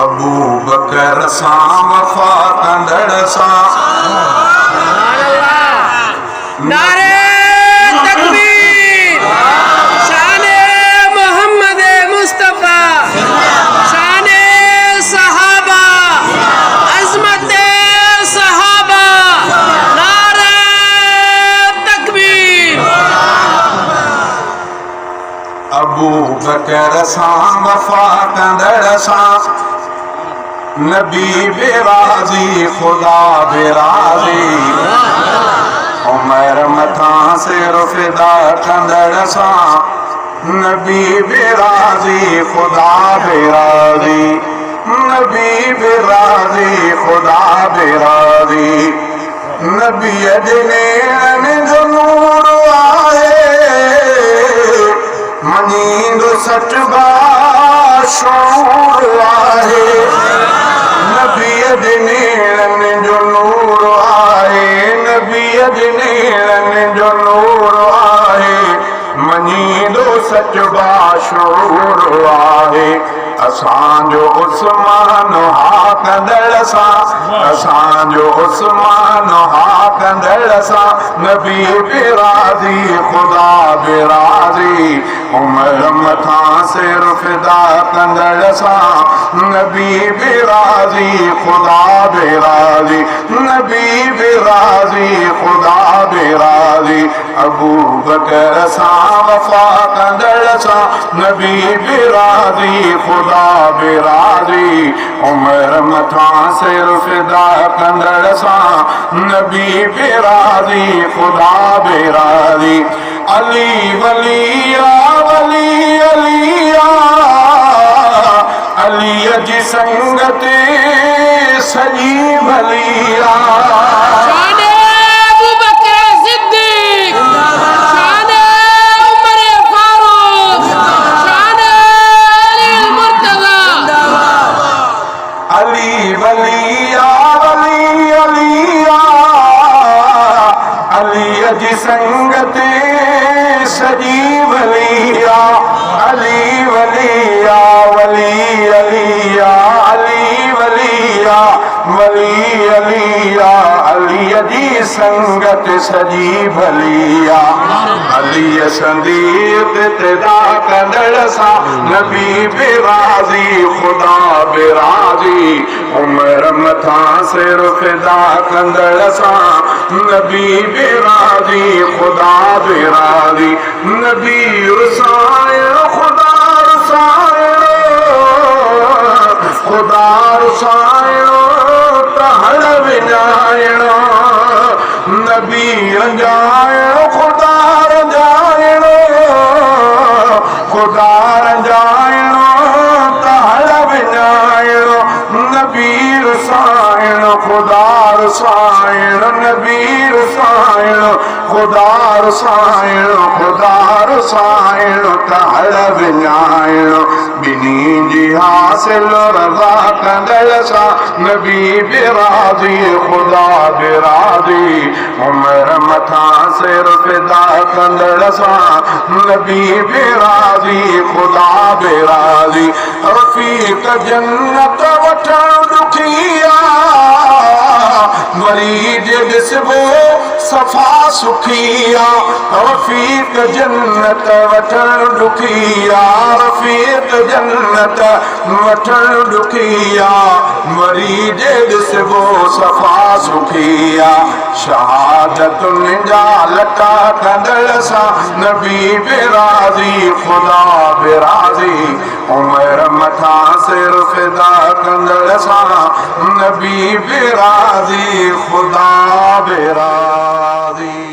अबू बकर सां वफा कंदड़ सां नारे तकबीर, शाने मोहम्मद मुस्तफा, शाने सहाबा, अजमत सहाबा, नारे तकबीर। अबू बकर सां वफा कंदड़ सां नबी बेराज़ी खुदा बेराज़ी उमर मथा सिर फिदा कंदड़ सां नबी बेराज़ी खुदा बेराज़ी नबी बेराज़ी खुदा बेराज़ी नबी अजनेरन जो नूर आहे मनींदो सचबा शौर आहे नबी अजनेरन जो नूर आहे नबी अजनेरन जो नूर आहे मनींदो सचबा शौर आहे असांजो उस्मान हा कंदड़ सां असांजो उस्मान हा कंदड़ सां नबी बेराज़ी खुदा बेराज़ी उमर मथा सिर फिदा कंदड़ सां नबी बेराज़ी खुदा बेराज़ी नबी बेराज़ी खुदा बेराज़ी अबू बकर सां वफा कंदड़ सां नबी बेराज़ी खुदा बेराज़ी उमर मथा सिर फिदा कंदड़ सां नबी बेराज़ी खुदा बेराज़ी अली वलिया वली अलिया अलीअ जी संगत सॼी भलिया संगत सजी वलिया अली वलिया वली अलिया अली वलिया वली अलिया अली जी संगत सजी भलिया अली संदीप तेदा कंदड़ सां नबी बेराज़ी खुदा बेराज़ी उमर मथा सिर फिदा कंदड़ सां नबी बेराज़ी खुदा बेराज़ी नबी रुसाइण खुदा रुसाइण खुदा रुसाइण तहड़ विञाइण नबी रंजाइण खुदा रंजाइण खुदा रंजाइण तहड़ विञाइण नबी रुसाइण खुदा रुसाइण नबी रुसाइण खुदा रुसाइण खुदा रुसाइण तहड़ विञाइण ॿिन्ही जी हासिल रज़ा कंदड़ सां नबी बेराज़ी खुदा बेराज़ी उमर मथा सिर फिदा कंदड़ सां नबी बेराज़ी खुदा बेराज़ी रफ़ीक जन्नत वठण दुखिया मरीज ॾिसबो सफ़ा सुखिया रफ़ीक जन्नत वठण दुखिया रफ़ीक जन्नत वठण दुखिया मरीज ॾिसबो सफ़ा सुखिया शहादतुनि जा लटा कंदड़ सां नबी बेराज़ी खुदा बेराज़ी उमर मथा सिर फिदा कंदड़ सां नबी बेराज़ी खुदा बेराज़ी।